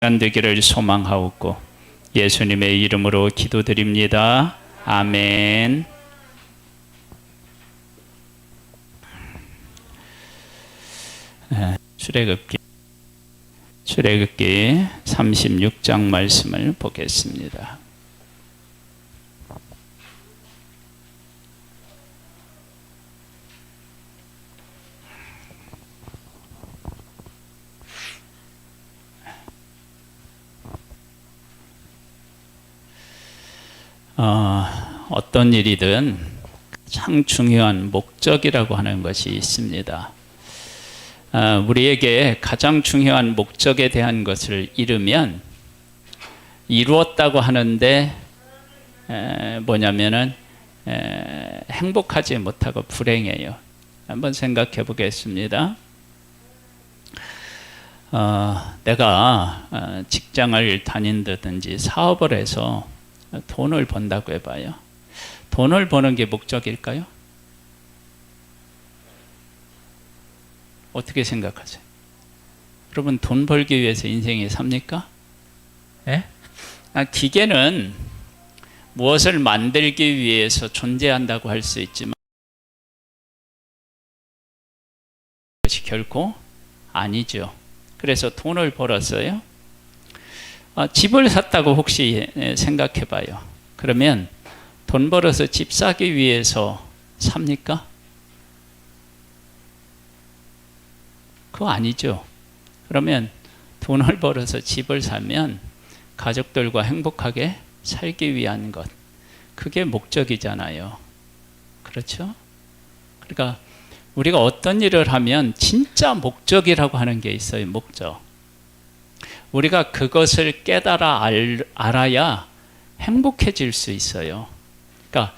되기를 소망하옵고 예수님의 이름으로 기도드립니다. 아멘. 출애굽기 36장 말씀을 보겠습니다. 어떤 일이든 가장 중요한 목적이라고 하는 것이 있습니다. 우리에게 가장 중요한 목적에 대한 것을 잃으면 이루었다고 하는데 뭐냐면은 행복하지 못하고 불행해요. 한번 생각해 보겠습니다. 내가 직장을 다닌다든지 사업을 해서 돈을 번다고 해봐요. 돈을 버는 게 목적일까요? 어떻게 생각하세요? 여러분, 돈 벌기 위해서 인생이 삽니까? 예? 기계는 무엇을 만들기 위해서 존재한다고 할 수 있지만 그것이 결코 아니죠. 그래서 돈을 벌었어요. 집을 샀다고 혹시 생각해 봐요. 그러면 돈 벌어서 집 사기 위해서 삽니까? 그거 아니죠. 그러면 돈을 벌어서 집을 사면 가족들과 행복하게 살기 위한 것, 그게 목적이잖아요. 그렇죠? 그러니까 우리가 어떤 일을 하면 진짜 목적이라고 하는 게 있어요. 목적. 우리가 그것을 깨달아 알아야 행복해질 수 있어요. 그러니까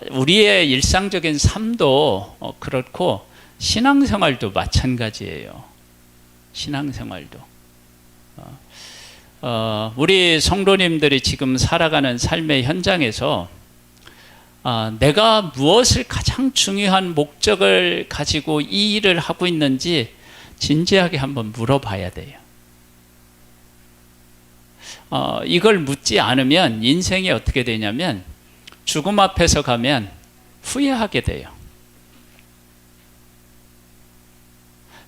우리의 일상적인 삶도 그렇고 신앙생활도 마찬가지예요. 신앙생활도. 우리 성도님들이 지금 살아가는 삶의 현장에서 내가 무엇을 가장 중요한 목적을 가지고 이 일을 하고 있는지 진지하게 한번 물어봐야 돼요. 이걸 묻지 않으면 인생이 어떻게 되냐면 죽음 앞에서 가면 후회하게 돼요.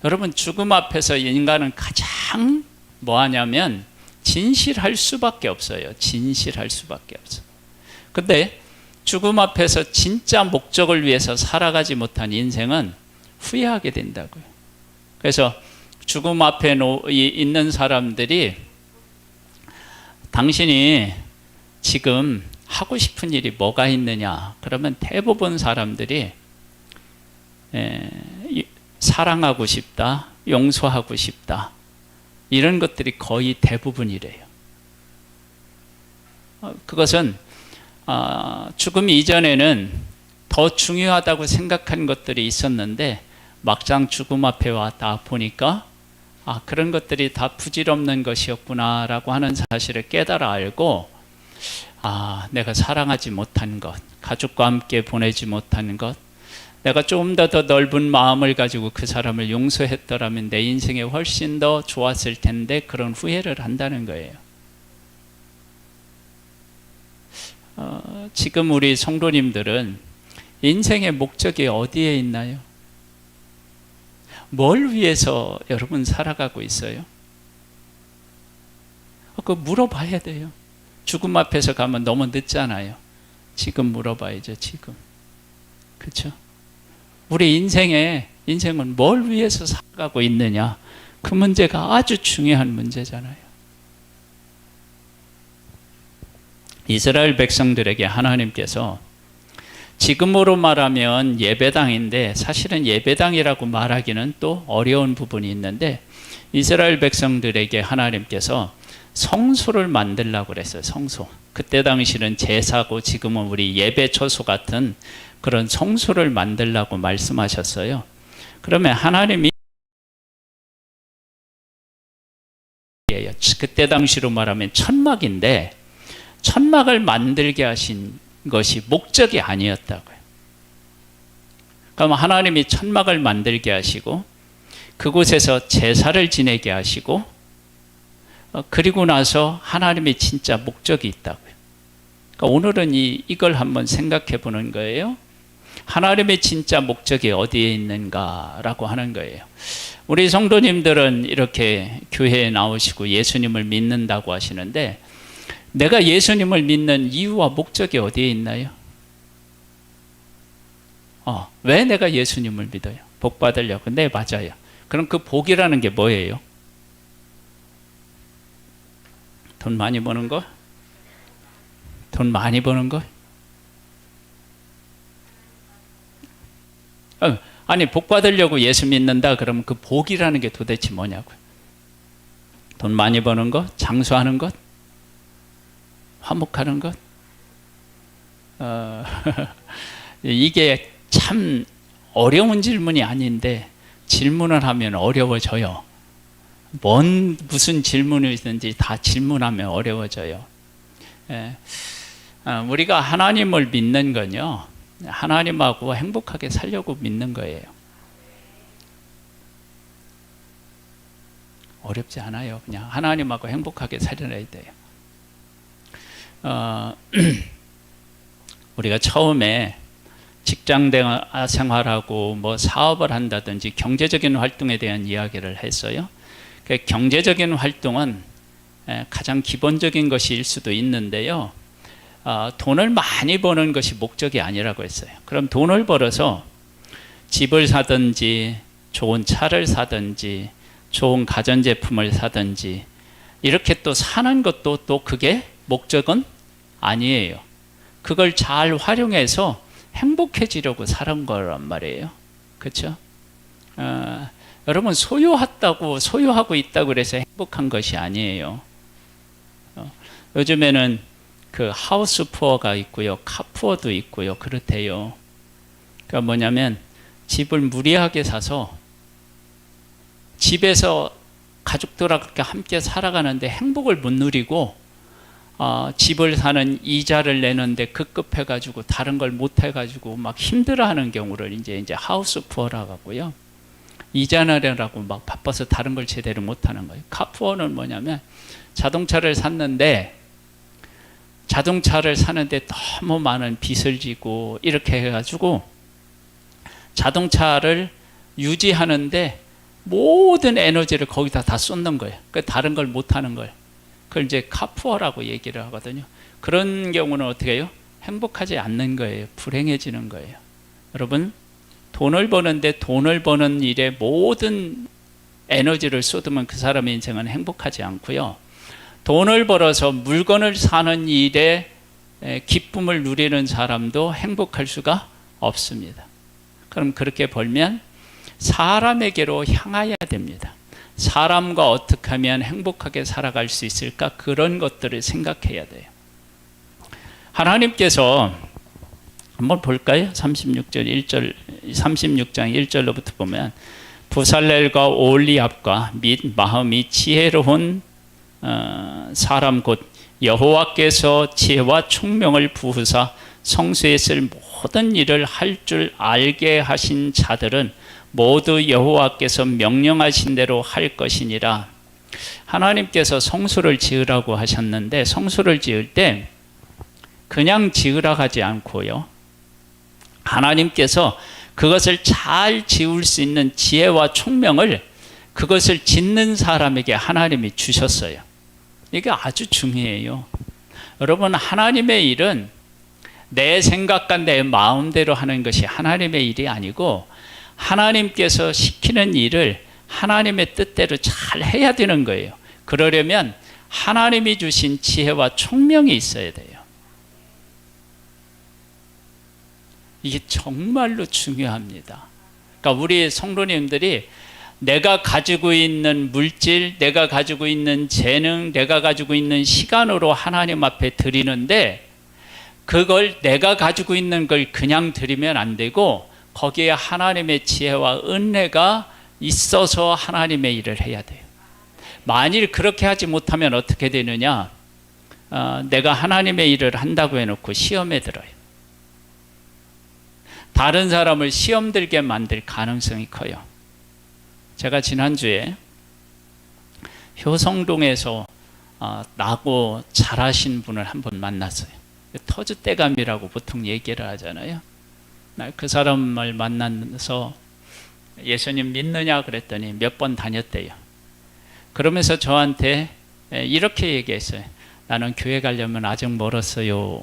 여러분, 죽음 앞에서 인간은 가장 뭐 하냐면 진실할 수밖에 없어요. 진실할 수밖에 없어요. 근데 죽음 앞에서 진짜 목적을 위해서 살아가지 못한 인생은 후회하게 된다고요. 그래서 죽음 앞에 있는 사람들이 당신이 지금 하고 싶은 일이 뭐가 있느냐? 그러면 대부분 사람들이 사랑하고 싶다, 용서하고 싶다, 이런 것들이 거의 대부분이래요. 그것은 죽음 이전에는 더 중요하다고 생각한 것들이 있었는데 막상 죽음 앞에 와 보니까 그런 것들이 다 부질없는 것이었구나 라고 하는 사실을 깨달아 알고 내가 사랑하지 못한 것, 가족과 함께 보내지 못한 것, 내가 조금 더 넓은 마음을 가지고 그 사람을 용서했더라면 내 인생에 훨씬 더 좋았을 텐데 그런 후회를 한다는 거예요. 지금 우리 성도님들은 인생의 목적이 어디에 있나요? 뭘 위해서 여러분 살아가고 있어요? 그거 물어봐야 돼요. 죽음 앞에서 가면 너무 늦잖아요. 지금 물어봐야죠. 지금. 그렇죠? 우리 인생은 뭘 위해서 살아가고 있느냐? 그 문제가 아주 중요한 문제잖아요. 이스라엘 백성들에게 하나님께서 지금으로 말하면 예배당인데 사실은 예배당이라고 말하기는 또 어려운 부분이 있는데 이스라엘 백성들에게 하나님께서 성소를 만들라고 그랬어요. 성소. 그때 당시는 제사고 지금은 우리 예배 처소 같은 그런 성소를 만들라고 말씀하셨어요. 그러면 하나님이 그때 당시로 말하면 천막인데 천막을 만들게 하신 것이 목적이 아니었다고요. 그럼 하나님이 천막을 만들게 하시고 그곳에서 제사를 지내게 하시고 그리고 나서 하나님의 진짜 목적이 있다고요. 그러니까 오늘은 이걸 한번 생각해 보는 거예요. 하나님의 진짜 목적이 어디에 있는가라고 하는 거예요. 우리 성도님들은 이렇게 교회에 나오시고 예수님을 믿는다고 하시는데, 내가 예수님을 믿는 이유와 목적이 어디에 있나요? 왜 내가 예수님을 믿어요? 복 받으려고. 네, 맞아요. 그럼 그 복이라는 게 뭐예요? 돈 많이 버는 거? 돈 많이 버는 거? 아니, 복 받으려고 예수 믿는다 그러면 그 복이라는 게 도대체 뭐냐고요? 돈 많이 버는 것? 장수하는 것? 화목하는 것? 이게 참 어려운 질문이 아닌데 질문을 하면 어려워져요. 무슨 질문이든지 다 질문하면 어려워져요. 우리가 하나님을 믿는 건요, 하나님하고 행복하게 살려고 믿는 거예요. 어렵지 않아요. 그냥 하나님하고 행복하게 살려야 돼요. 우리가 처음에 직장 생활하고 뭐 사업을 한다든지 경제적인 활동에 대한 이야기를 했어요. 경제적인 활동은 가장 기본적인 것일 수도 있는데요, 돈을 많이 버는 것이 목적이 아니라고 했어요. 그럼 돈을 벌어서 집을 사든지 좋은 차를 사든지 좋은 가전제품을 사든지 이렇게 또 사는 것도 또 그게 목적은 아니에요. 그걸 잘 활용해서 행복해지려고 사는 거란 말이에요. 그렇죠? 여러분, 소유하고 있다고 그래서 행복한 것이 아니에요. 요즘에는 그 하우스 푸어가 있고요, 카 푸어도 있고요, 그렇대요. 그러니까 뭐냐면 집을 무리하게 사서 집에서 가족들하고 함께 살아가는데 행복을 못 누리고, 집을 사는 이자를 내는데 급급해가지고 다른 걸 못해가지고 막 힘들어하는 경우를 이제 하우스 푸어라고 하고요. 이자 내라고 막 바빠서 다른 걸 제대로 못하는 거예요. 카푸어는 뭐냐면 자동차를 샀는데 너무 많은 빚을 지고 이렇게 해가지고 자동차를 유지하는데 모든 에너지를 거기다 다 쏟는 거예요. 다른 걸 못하는 거예요. 그걸 이제 카푸어라고 얘기를 하거든요. 그런 경우는 어떻게 해요? 행복하지 않는 거예요. 불행해지는 거예요. 여러분, 돈을 버는데 돈을 버는 일에 모든 에너지를 쏟으면 그 사람의 인생은 행복하지 않고요. 돈을 벌어서 물건을 사는 일에 기쁨을 누리는 사람도 행복할 수가 없습니다. 그럼 그렇게 벌면 사람에게로 향하여야 됩니다. 사람과 어떻게 하면 행복하게 살아갈 수 있을까? 그런 것들을 생각해야 돼요. 하나님께서 한번 볼까요? 36장 1절로부터 보면, 부살렐과 올리압과 및 마음이 지혜로운 사람 곧 여호와께서 지혜와 총명을 부으사 성소에 쓸 모든 일을 할 줄 알게 하신 자들은 모두 여호와께서 명령하신 대로 할 것이니라. 하나님께서 성소를 지으라고 하셨는데, 성소를 지을 때 그냥 지으라 하지 않고요, 하나님께서 그것을 잘 지을 수 있는 지혜와 총명을 그것을 짓는 사람에게 하나님이 주셨어요. 이게 아주 중요해요. 여러분, 하나님의 일은 내 생각과 내 마음대로 하는 것이 하나님의 일이 아니고, 하나님께서 시키는 일을 하나님의 뜻대로 잘 해야 되는 거예요. 그러려면 하나님이 주신 지혜와 총명이 있어야 돼요. 이게 정말로 중요합니다. 그러니까 우리 성도님들이 내가 가지고 있는 물질, 내가 가지고 있는 재능, 내가 가지고 있는 시간으로 하나님 앞에 드리는데, 그걸 내가 가지고 있는 걸 그냥 드리면 안 되고 거기에 하나님의 지혜와 은혜가 있어서 하나님의 일을 해야 돼요. 만일 그렇게 하지 못하면 어떻게 되느냐? 내가 하나님의 일을 한다고 해놓고 시험에 들어요. 다른 사람을 시험 들게 만들 가능성이 커요. 제가 지난주에 효성동에서 나고 잘하신 분을 한 번 만났어요. 터줏대감이라고 보통 얘기를 하잖아요. 그 사람을 만나서 예수님 믿느냐 그랬더니 몇 번 다녔대요. 그러면서 저한테 이렇게 얘기했어요. 나는 교회 가려면 아직 멀었어요.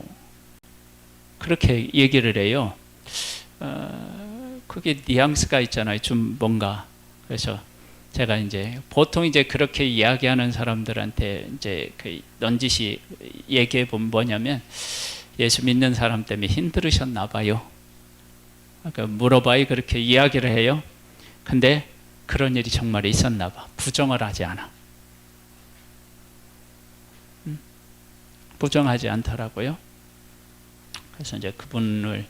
그렇게 얘기를 해요. 그게 뉘앙스가 있잖아요. 좀 뭔가. 그래서 제가 이제 보통 이제 그렇게 이야기하는 사람들한테 이제 그 넌지시 얘기해 보면 뭐냐면 예수 믿는 사람 때문에 힘들으셨나 봐요. 그러니까 물어봐야 그렇게 이야기를 해요. 근데 그런 일이 정말 있었나 봐. 부정을 하지 않아. 부정하지 않더라고요. 그래서 이제 그분을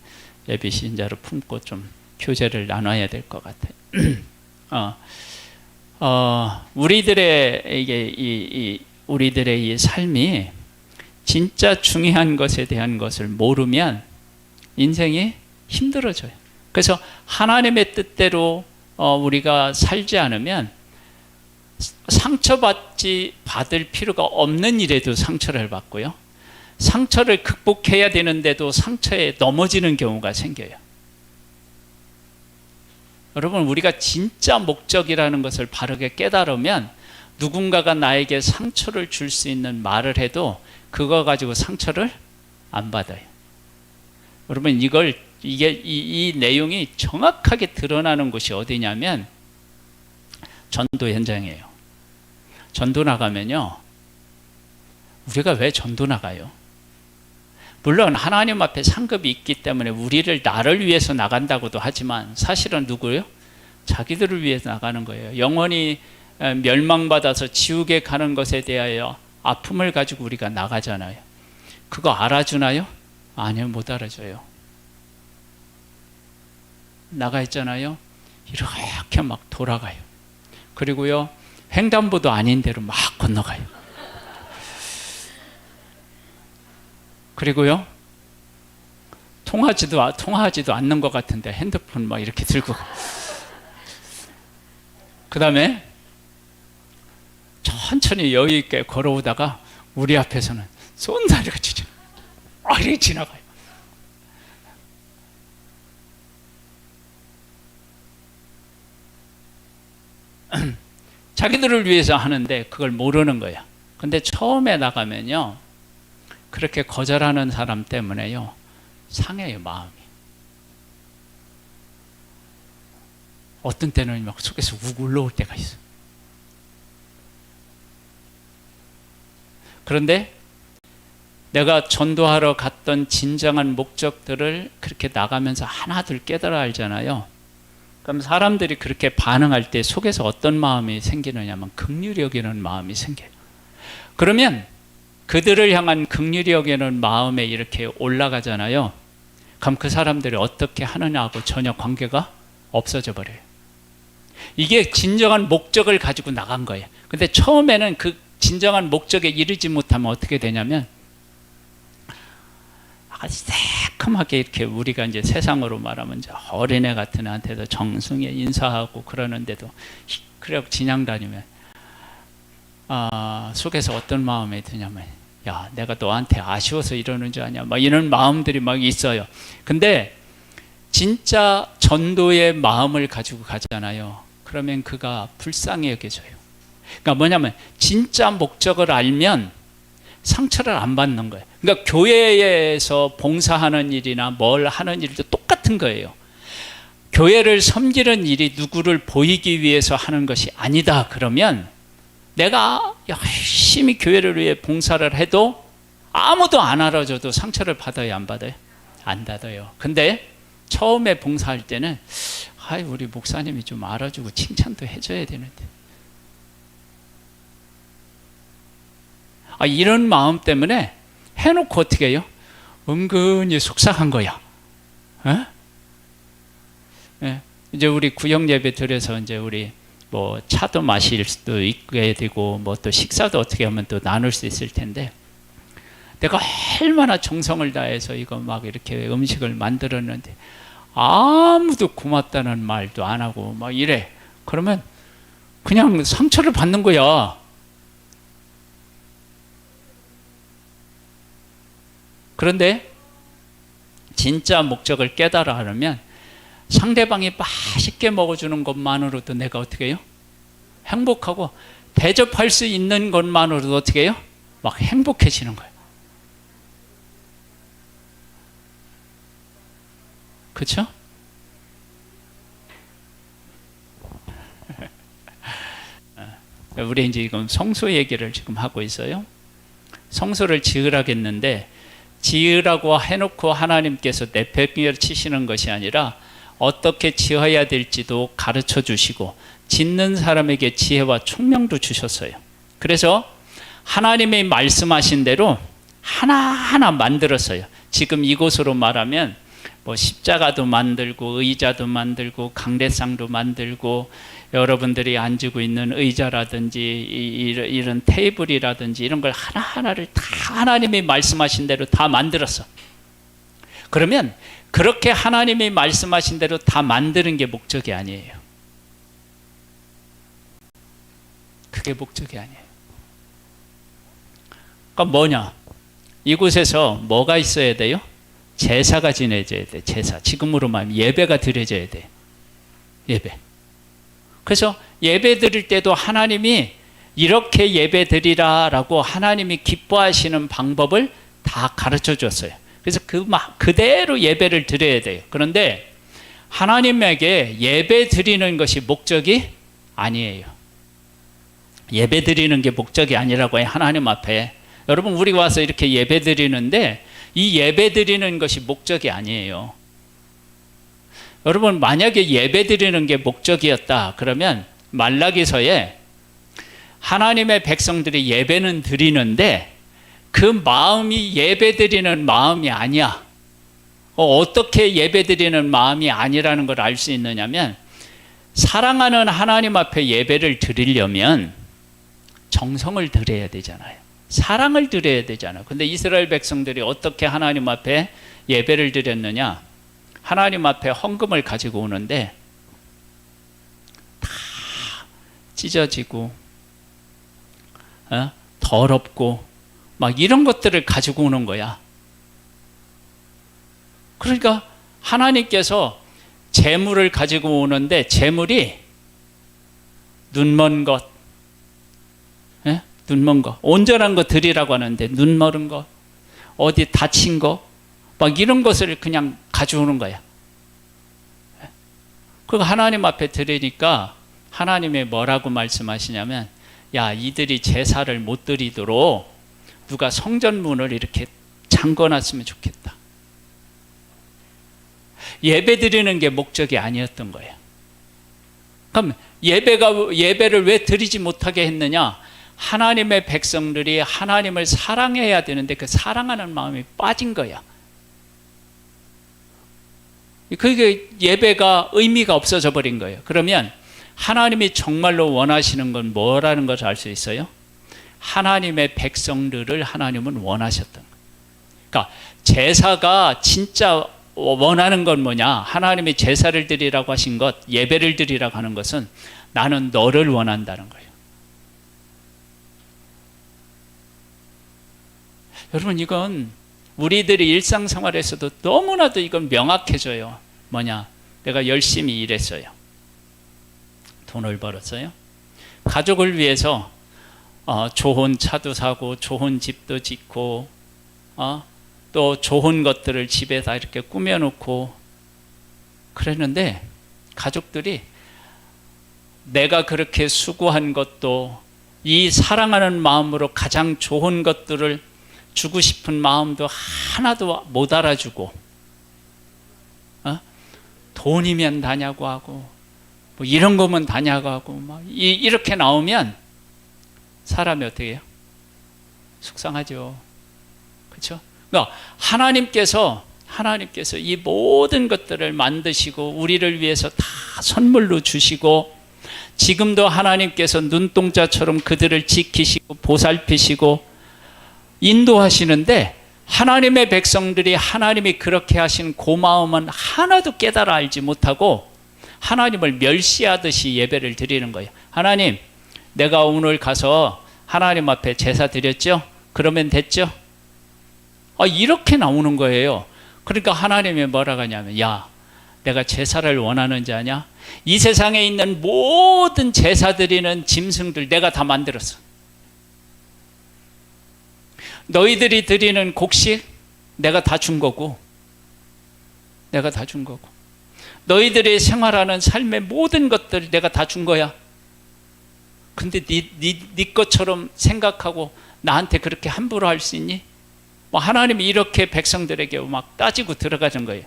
예비 신자로 품고 좀 교제를 나눠야 될 것 같아요. 우리들의 우리들의 이 삶이 진짜 중요한 것에 대한 것을 모르면 인생이 힘들어져요. 그래서 하나님의 뜻대로 우리가 살지 않으면 받을 필요가 없는 일에도 상처를 받고요. 상처를 극복해야 되는데도 상처에 넘어지는 경우가 생겨요. 여러분, 우리가 진짜 목적이라는 것을 바르게 깨달으면 누군가가 나에게 상처를 줄 수 있는 말을 해도 그거 가지고 상처를 안 받아요. 여러분, 이 내용이 정확하게 드러나는 곳이 어디냐면 전도 현장이에요. 전도 나가면요, 우리가 왜 전도 나가요? 물론 하나님 앞에 상급이 있기 때문에 나를 위해서 나간다고도 하지만 사실은 누구예요? 자기들을 위해서 나가는 거예요. 영원히 멸망받아서 지옥에 가는 것에 대하여 아픔을 가지고 우리가 나가잖아요. 그거 알아주나요? 아니요, 못 알아줘요. 나가 있잖아요. 이렇게 막 돌아가요. 그리고요, 횡단보도 아닌 데로 막 건너가요. 그리고요, 통화하지도 않는 것 같은데 핸드폰 막 이렇게 들고, 그 다음에 천천히 여유 있게 걸어오다가 우리 앞에서는 쏜다리가 치죠. 이렇게 지나가요. 자기들을 위해서 하는데 그걸 모르는 거야. 근데 처음에 나가면요, 그렇게 거절하는 사람 때문에요, 상해요, 마음이. 어떤 때는 막 속에서 욱 올라올 때가 있어. 그런데 내가 전도하러 갔던 진정한 목적들을 그렇게 나가면서 하나둘 깨달아 알잖아요. 그럼 사람들이 그렇게 반응할 때 속에서 어떤 마음이 생기느냐면 긍휼히 여기는 마음이 생겨요. 그러면 그들을 향한 긍휼히 여기는 마음에 이렇게 올라가잖아요. 그럼 그 사람들이 어떻게 하느냐하고 전혀 관계가 없어져 버려요. 이게 진정한 목적을 가지고 나간 거예요. 근데 처음에는 그 진정한 목적에 이르지 못하면 어떻게 되냐면 아주 새콤하게 이렇게 우리가 이제 세상으로 말하면 이제 어린애 같은 애한테도 정승에 인사하고 그러는데도 그래 진양 다니면 속에서 어떤 마음이 드냐면, 야, 내가 너한테 아쉬워서 이러는 줄 아냐, 막 이런 마음들이 막 있어요. 근데 진짜 전도의 마음을 가지고 가잖아요. 그러면 그가 불쌍히 여겨져요. 그러니까 뭐냐면 진짜 목적을 알면 상처를 안 받는 거예요. 그러니까 교회에서 봉사하는 일이나 뭘 하는 일도 똑같은 거예요. 교회를 섬기는 일이 누구를 보이기 위해서 하는 것이 아니다 그러면 내가 열심히 교회를 위해 봉사를 해도 아무도 안 알아줘도 상처를 받아요, 안 받아요? 안 받아요. 근데 처음에 봉사할 때는 우리 목사님이 좀 알아주고 칭찬도 해줘야 되는데, 이런 마음 때문에 해놓고 어떻게 해요? 은근히 속상한 거야. 이제 우리 구역 예배 드려서 이제 우리 뭐 차도 마실 수도 있게 되고 뭐 또 식사도 어떻게 하면 또 나눌 수 있을 텐데, 내가 얼마나 정성을 다해서 이거 막 이렇게 음식을 만들었는데 아무도 고맙다는 말도 안 하고 막 이래. 그러면 그냥 상처를 받는 거야. 그런데 진짜 목적을 깨달아 하려면 상대방이 맛있게 먹어주는 것만으로도 내가 어떻게 해요? 행복하고, 대접할 수 있는 것만으로도 어떻게 해요? 막 행복해지는 거예요. 그렇죠? 우리 이제 지금 성소 얘기를 지금 하고 있어요. 성소를 지으라겠는데, 지으라고 해놓고 하나님께서 내팽개를 치시는 것이 아니라 어떻게 지어야 될지도 가르쳐 주시고 짓는 사람에게 지혜와 총명도 주셨어요. 그래서 하나님이 말씀하신 대로 하나하나 만들었어요. 지금 이곳으로 말하면 뭐 십자가도 만들고 의자도 만들고 강대상도 만들고 여러분들이 앉고 있는 의자라든지 이런 테이블이라든지 이런 걸 하나하나를 다 하나님이 말씀하신 대로 다 만들었어. 그러면 그렇게 하나님이 말씀하신 대로 다 만드는 게 목적이 아니에요. 그게 목적이 아니에요. 그러니까 뭐냐? 이곳에서 뭐가 있어야 돼요? 제사가 지내져야 돼. 제사. 지금으로 말하면 예배가 드려져야 돼. 예배. 그래서 예배 드릴 때도 하나님이 이렇게 예배 드리라라고 하나님이 기뻐하시는 방법을 다 가르쳐 줬어요. 그래서 그대로 예배를 드려야 돼요. 그런데 하나님에게 예배 드리는 것이 목적이 아니에요. 예배 드리는 게 목적이 아니라고 해요. 하나님 앞에. 여러분, 우리 와서 이렇게 예배 드리는데 이 예배 드리는 것이 목적이 아니에요. 여러분, 만약에 예배 드리는 게 목적이었다 그러면 말라기서에 하나님의 백성들이 예배는 드리는데 그 마음이 예배 드리는 마음이 아니야. 어떻게 예배 드리는 마음이 아니라는 걸 알 수 있느냐면, 사랑하는 하나님 앞에 예배를 드리려면 정성을 드려야 되잖아요. 사랑을 드려야 되잖아요. 근데 이스라엘 백성들이 어떻게 하나님 앞에 예배를 드렸느냐? 하나님 앞에 헌금을 가지고 오는데 다 찢어지고 더럽고 막 이런 것들을 가지고 오는 거야. 그러니까 하나님께서 재물을 가지고 오는데 재물이 눈먼 것, 눈먼 것, 온전한 거 드리라고 하는데 눈먼 것, 어디 다친 거, 막 이런 것을 그냥 가져오는 거야. 그거 하나님 앞에 드리니까 하나님이 뭐라고 말씀하시냐면, 야, 이들이 제사를 못 드리도록 누가 성전문을 이렇게 잠궈놨으면 좋겠다. 예배 드리는 게 목적이 아니었던 거예요. 그럼 예배를 왜 드리지 못하게 했느냐? 하나님의 백성들이 하나님을 사랑해야 되는데 그 사랑하는 마음이 빠진 거야. 그게 예배가 의미가 없어져 버린 거예요. 그러면 하나님이 정말로 원하시는 건 뭐라는 것을 알 수 있어요? 하나님의 백성들을 하나님은 원하셨던 거예요. 그러니까 제사가 진짜 원하는 건 뭐냐? 하나님이 제사를 드리라고 하신 것, 예배를 드리라고 하는 것은 나는 너를 원한다는 거예요. 여러분, 이건 우리들이 일상생활에서도 너무나도 이건 명확해져요. 뭐냐? 내가 열심히 일했어요. 돈을 벌었어요. 가족을 위해서 좋은 차도 사고 좋은 집도 짓고 또 좋은 것들을 집에다 이렇게 꾸며놓고 그랬는데, 가족들이 내가 그렇게 수고한 것도 이 사랑하는 마음으로 가장 좋은 것들을 주고 싶은 마음도 하나도 못 알아주고, 돈이면 다냐고 하고 뭐 이런 거면 다냐고 하고 막 이렇게 나오면 사람이 어떻게 해요? 속상하죠. 그렇죠? 그러니까 하나님께서 이 모든 것들을 만드시고 우리를 위해서 다 선물로 주시고, 지금도 하나님께서 눈동자처럼 그들을 지키시고 보살피시고 인도하시는데, 하나님의 백성들이 하나님이 그렇게 하신 고마움은 하나도 깨달아 알지 못하고 하나님을 멸시하듯이 예배를 드리는 거예요. 하나님, 내가 오늘 가서 하나님 앞에 제사 드렸죠? 그러면 됐죠? 이렇게 나오는 거예요. 그러니까 하나님이 뭐라고 하냐면, 야, 내가 제사를 원하는 자냐? 이 세상에 있는 모든 제사 드리는 짐승들 내가 다 만들었어. 너희들이 드리는 곡식 내가 다 준 거고, 내가 다 준 거고, 너희들이 생활하는 삶의 모든 것들 내가 다 준 거야. 근데 네 것처럼 생각하고 나한테 그렇게 함부로 할 수 있니? 하나님이 이렇게 백성들에게 막 따지고 들어가는 거예요.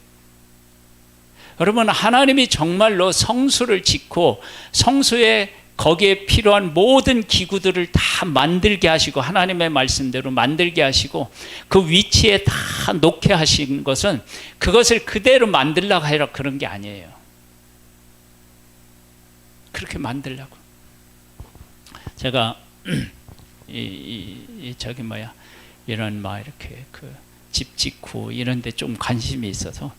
여러분, 하나님이 정말로 성수를 짓고 성수에 거기에 필요한 모든 기구들을 다 만들게 하시고, 하나님의 말씀대로 만들게 하시고, 그 위치에 다 놓게 하신 것은 그것을 그대로 만들려고 하라 그런 게 아니에요. 그렇게 만들려고. 제가 이런 이렇게 집 짓고 이런 데 좀 관심이 있어서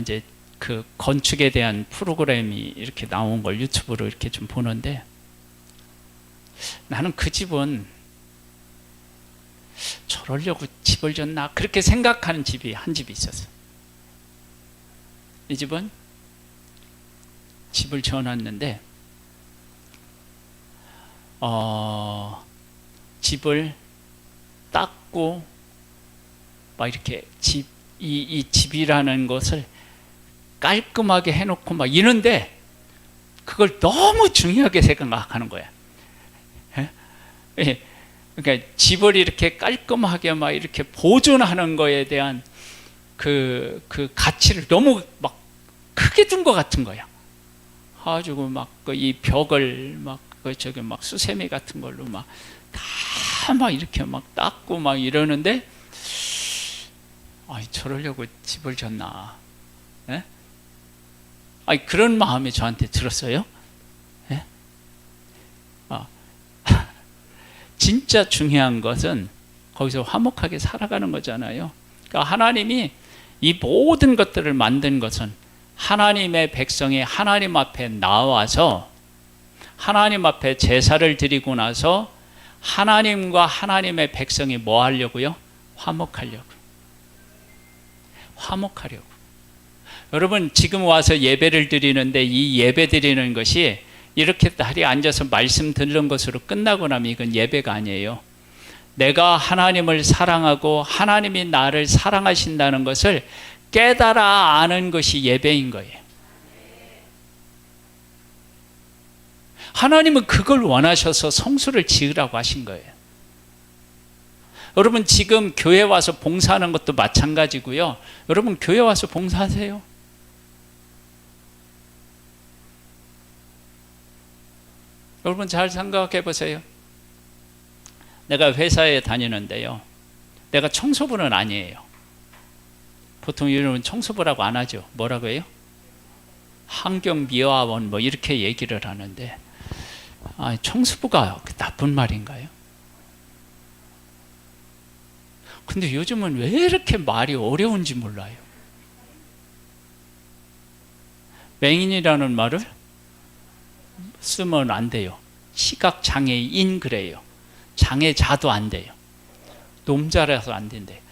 이제 그 건축에 대한 프로그램이 이렇게 나온 걸 유튜브로 이렇게 좀 보는데, 나는 그 집은 저러려고 집을 졌나 그렇게 생각하는 집이 한 집이 있었어요. 이 집은 집을 지어놨는데 집을 닦고 막 이렇게 이 집이라는 것을 깔끔하게 해놓고 막 이런데, 그걸 너무 중요하게 생각하는 거야. 예? 그러니까 집을 이렇게 깔끔하게 막 이렇게 보존하는 거에 대한 그 가치를 너무 막 크게 둔 것 같은 거야. 가지고 막 이 벽을 막 수세미 같은 걸로 막 다 막 이렇게 막 닦고 막 이러는데, 저러려고 집을 졌나? 예? 그런 마음이 저한테 들었어요. 예? 진짜 중요한 것은 거기서 화목하게 살아가는 거잖아요. 그러니까 하나님이 이 모든 것들을 만든 것은 하나님의 백성이 하나님 앞에 나와서 하나님 앞에 제사를 드리고 나서 하나님과 하나님의 백성이 뭐 하려고요? 화목하려고. 여러분, 지금 와서 예배를 드리는데 이 예배 드리는 것이 이렇게 다리 앉아서 말씀 듣는 것으로 끝나고 나면 이건 예배가 아니에요. 내가 하나님을 사랑하고 하나님이 나를 사랑하신다는 것을 깨달아 아는 것이 예배인 거예요. 하나님은 그걸 원하셔서 성수를 지으라고 하신 거예요. 여러분, 지금 교회 와서 봉사하는 것도 마찬가지고요. 여러분, 교회 와서 봉사하세요. 여러분, 잘 생각해 보세요. 내가 회사에 다니는데요, 내가 청소부는 아니에요. 보통 여러분 청소부라고 안 하죠. 뭐라고 해요? 환경미화원 뭐 이렇게 얘기를 하는데, 청소부가 나쁜 말인가요? 근데 요즘은 왜 이렇게 말이 어려운지 몰라요. 맹인이라는 말을 쓰면 안 돼요. 시각장애인 그래요. 장애자도 안 돼요. 놈자라서 안 된대요.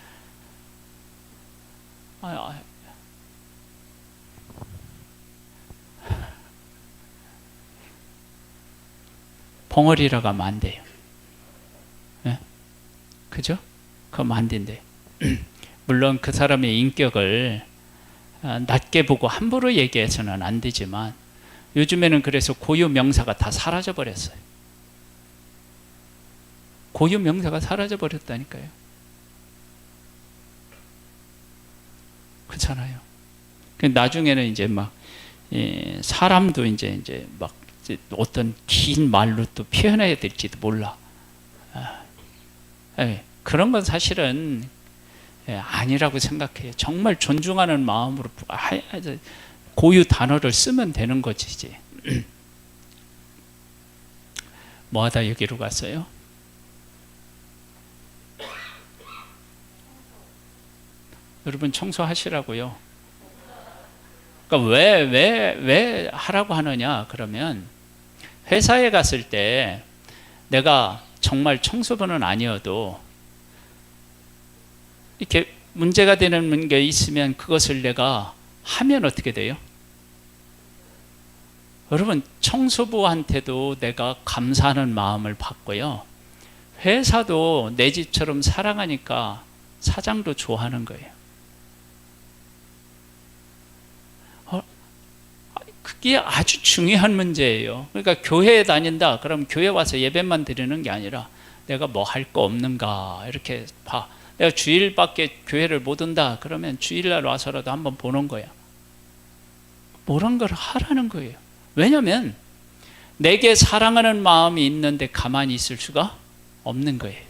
벙어리라고 하면 안 돼요. 네? 그죠? 그럼 안 된대요. 물론 그 사람의 인격을 낮게 보고 함부로 얘기해서는 안 되지만, 요즘에는 그래서 고유 명사가 다 사라져 버렸어요. 고유 명사가 사라져 버렸다니까요. 그렇잖아요. 나중에는 이제 막 사람도 이제 막 어떤 긴 말로 또 표현해야 될지도 몰라. 그런 건 사실은 아니라고 생각해요. 정말 존중하는 마음으로 고유 단어를 쓰면 되는 거지. 이제 뭐하다 여기로 갔어요? 여러분, 청소하시라고요. 그러니까 왜 하라고 하느냐? 그러면 회사에 갔을 때 내가 정말 청소부는 아니어도 이렇게 문제가 되는 게 있으면 그것을 내가 하면 어떻게 돼요? 여러분, 청소부한테도 내가 감사하는 마음을 받고요. 회사도 내 집처럼 사랑하니까 사장도 좋아하는 거예요. 그게 아주 중요한 문제예요. 그러니까 교회에 다닌다. 그럼 교회 와서 예배만 드리는 게 아니라 내가 뭐 할 거 없는가 이렇게 봐. 내가 주일밖에 교회를 못 온다. 그러면 주일날 와서라도 한번 보는 거야. 뭐란 걸 하라는 거예요. 왜냐하면 내게 사랑하는 마음이 있는데 가만히 있을 수가 없는 거예요.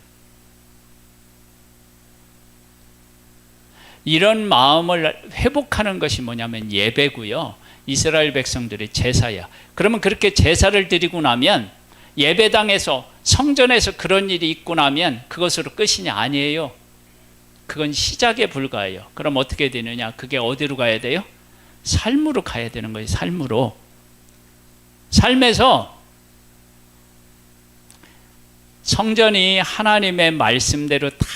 이런 마음을 회복하는 것이 뭐냐면 예배고요. 이스라엘 백성들의 제사야. 그러면 그렇게 제사를 드리고 나면 예배당에서 성전에서 그런 일이 있고 나면 그것으로 끝이 아니에요. 그건 시작에 불과해요. 그럼 어떻게 되느냐? 그게 어디로 가야 돼요? 삶으로 가야 되는 거예요. 삶으로. 삶에서 성전이 하나님의 말씀대로 다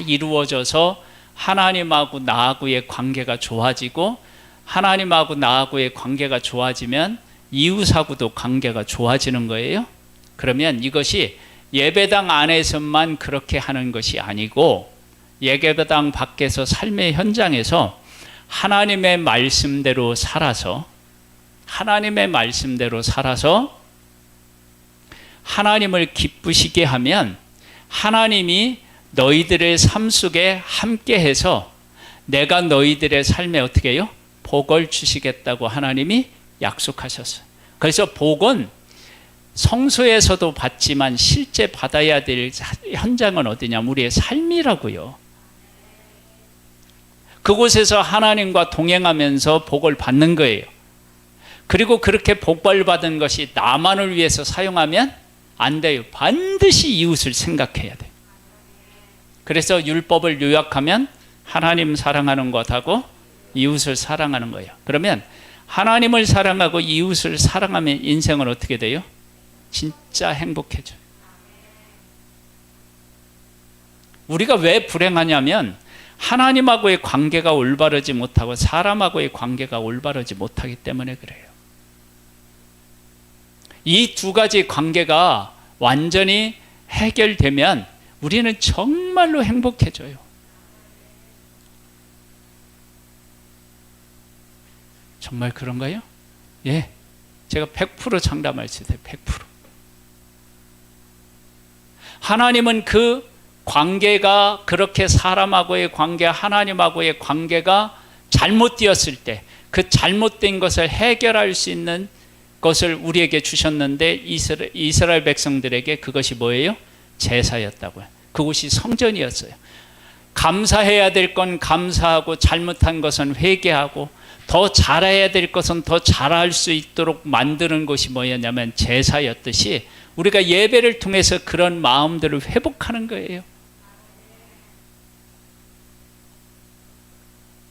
이루어져서 하나님하고 나하고의 관계가 좋아지고 하나님하고 나하고의 관계가 좋아지면 이웃하고도 관계가 좋아지는 거예요. 그러면 이것이 예배당 안에서만 그렇게 하는 것이 아니고 예배당 밖에서 삶의 현장에서 하나님의 말씀대로 살아서 하나님을 기쁘시게 하면 하나님이 너희들의 삶 속에 함께해서 내가 너희들의 삶에 어떻게 해요? 복을 주시겠다고 하나님이 약속하셨어요. 그래서 복은 성소에서도 받지만 실제 받아야 될 현장은 어디냐면 우리의 삶이라고요. 그곳에서 하나님과 동행하면서 복을 받는 거예요. 그리고 그렇게 복을 받은 것이 나만을 위해서 사용하면 안 돼요. 반드시 이웃을 생각해야 돼요. 그래서 율법을 요약하면 하나님 사랑하는 것하고 이웃을 사랑하는 거예요. 그러면 하나님을 사랑하고 이웃을 사랑하면 인생은 어떻게 돼요? 진짜 행복해져요. 우리가 왜 불행하냐면 하나님하고의 관계가 올바르지 못하고 사람하고의 관계가 올바르지 못하기 때문에 그래요. 이 두 가지 관계가 완전히 해결되면 우리는 정말로 행복해져요. 정말 그런가요? 예. 제가 100% 장담할 수 있어요. 100%. 하나님은 그 관계가 그렇게 사람하고의 관계, 하나님하고의 관계가 잘못되었을 때 그 잘못된 것을 해결할 수 있는 것을 우리에게 주셨는데 이스라엘 백성들에게 그것이 뭐예요? 제사였다고요. 그곳이 성전이었어요. 감사해야 될 건 감사하고 잘못한 것은 회개하고 더 잘해야 될 것은 더 잘할 수 있도록 만드는 것이 뭐였냐면 제사였듯이 우리가 예배를 통해서 그런 마음들을 회복하는 거예요.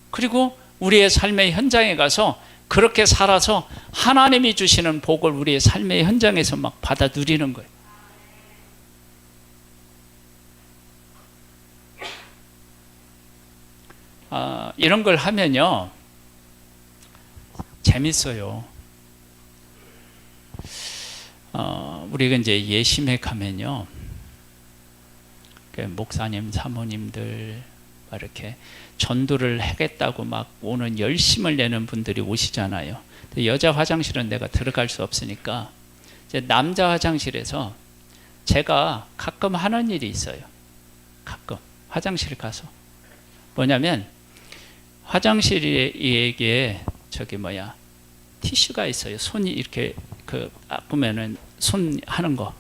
그리고 우리의 삶의 현장에 가서 그렇게 살아서 하나님이 주시는 복을 우리의 삶의 현장에서 막 받아 누리는 거예요. 이런 걸 하면요 재밌어요. 우리가 이제 예심에 가면요 목사님, 사모님들 이렇게 전도를 하겠다고 막 오는 열심을 내는 분들이 오시잖아요. 여자 화장실은 내가 들어갈 수 없으니까 이제 남자 화장실에서 제가 가끔 하는 일이 있어요. 가끔 화장실 가서 뭐냐면 화장실에 티슈가 있어요. 손이 이렇게 아프면은 손 하는 거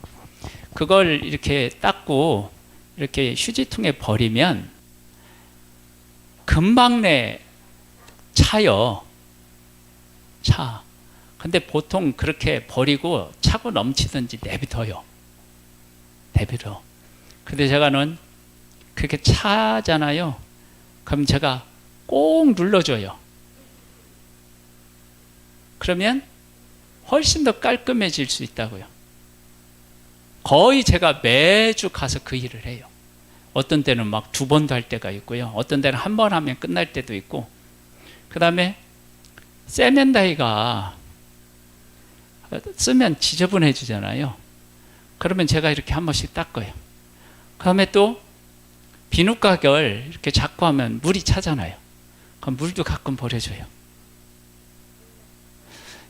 그걸 이렇게 닦고 이렇게 휴지통에 버리면 금방 차요. 차. 근데 보통 그렇게 버리고 차고 넘치든지 내비둬요. 내비둬. 근데 제가는 그렇게 차잖아요. 그럼 제가 꼭 눌러줘요. 그러면 훨씬 더 깔끔해질 수 있다고요. 거의 제가 매주 가서 그 일을 해요. 어떤 때는 막 2번도 할 때가 있고요. 어떤 때는 1번 하면 끝날 때도 있고. 그 다음에 세면다이가 쓰면 지저분해지잖아요. 그러면 제가 이렇게 한 번씩 닦아요. 그 다음에 또 비누가글 이렇게 자꾸 하면 물이 차잖아요. 그럼 물도 가끔 버려줘요.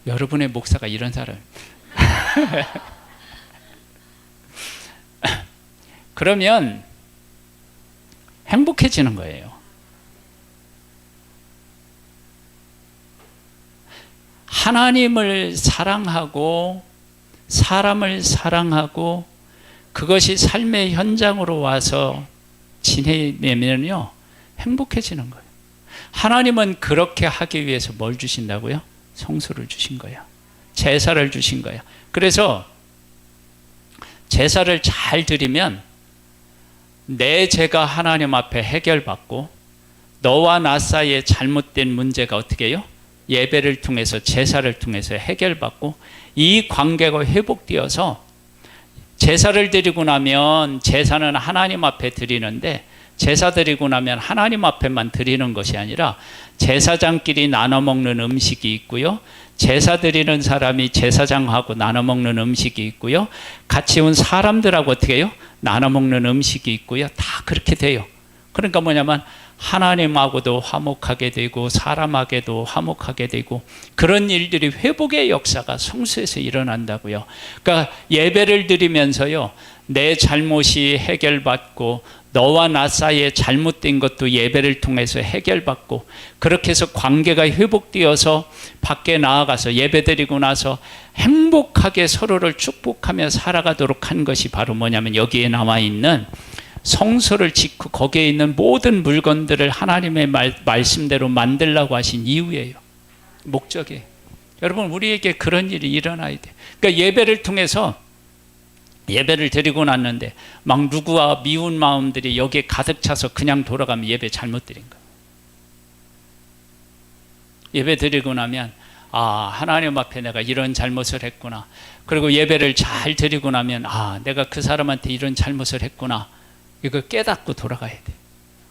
여러분의 목사가 이런 사람. 그러면 행복해지는 거예요. 하나님을 사랑하고 사람을 사랑하고 그것이 삶의 현장으로 와서 지내면요 행복해지는 거예요. 하나님은 그렇게 하기 위해서 뭘 주신다고요? 성소를 주신 거야. 제사를 주신 거야. 그래서 제사를 잘 드리면 내 죄가 하나님 앞에 해결받고 너와 나 사이에 잘못된 문제가 어떻게 해요? 예배를 통해서 제사를 통해서 해결받고 이 관계가 회복되어서 제사를 드리고 나면 제사는 하나님 앞에 드리는데 제사 드리고 나면 하나님 앞에만 드리는 것이 아니라 제사장끼리 나눠 먹는 음식이 있고요. 제사 드리는 사람이 제사장하고 나눠 먹는 음식이 있고요. 같이 온 사람들하고 어떻게 해요? 나눠 먹는 음식이 있고요. 다 그렇게 돼요. 그러니까 뭐냐면 하나님하고도 화목하게 되고 사람에게도 화목하게 되고 그런 일들이 회복의 역사가 성수에서 일어난다고요. 그러니까 예배를 드리면서요. 내 잘못이 해결받고 너와 나 사이에 잘못된 것도 예배를 통해서 해결받고 그렇게 해서 관계가 회복되어서 밖에 나아가서 예배드리고 나서 행복하게 서로를 축복하며 살아가도록 한 것이 바로 뭐냐면 여기에 나와 있는 성소를 짓고 거기에 있는 모든 물건들을 하나님의 말씀대로 만들라고 하신 이유예요. 목적이에요. 여러분 우리에게 그런 일이 일어나야 돼요. 그러니까 예배를 통해서 예배를 드리고 났는데 막 누구와 미운 마음들이 여기에 가득 차서 그냥 돌아가면 예배 잘못 드린 거예요. 예배 드리고 나면 하나님 앞에 내가 이런 잘못을 했구나. 그리고 예배를 잘 드리고 나면 내가 그 사람한테 이런 잘못을 했구나. 이거 깨닫고 돌아가야 돼.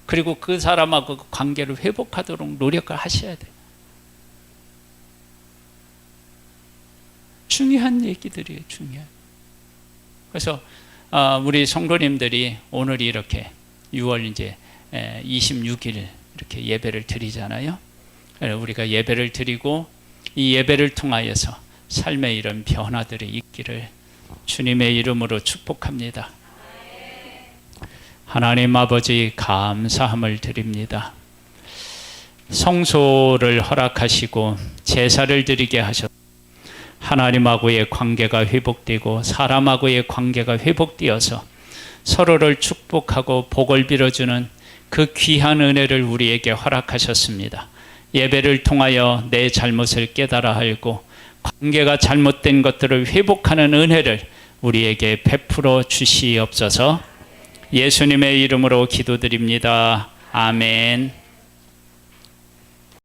그리고 그 사람하고 관계를 회복하도록 노력을 하셔야 돼. 중요한 얘기들이에요. 중요한. 그래서 우리 성도님들이 오늘이 이렇게 6월 이제 26일 이렇게 예배를 드리잖아요. 우리가 예배를 드리고 이 예배를 통하여서 삶의 이런 변화들이 있기를 주님의 이름으로 축복합니다. 하나님 아버지 감사함을 드립니다. 성소를 허락하시고 제사를 드리게 하셔서 하나님하고의 관계가 회복되고 사람하고의 관계가 회복되어서 서로를 축복하고 복을 빌어주는 그 귀한 은혜를 우리에게 허락하셨습니다. 예배를 통하여 내 잘못을 깨달아 알고 관계가 잘못된 것들을 회복하는 은혜를 우리에게 베풀어 주시옵소서. 예수님의 이름으로 기도드립니다. 아멘.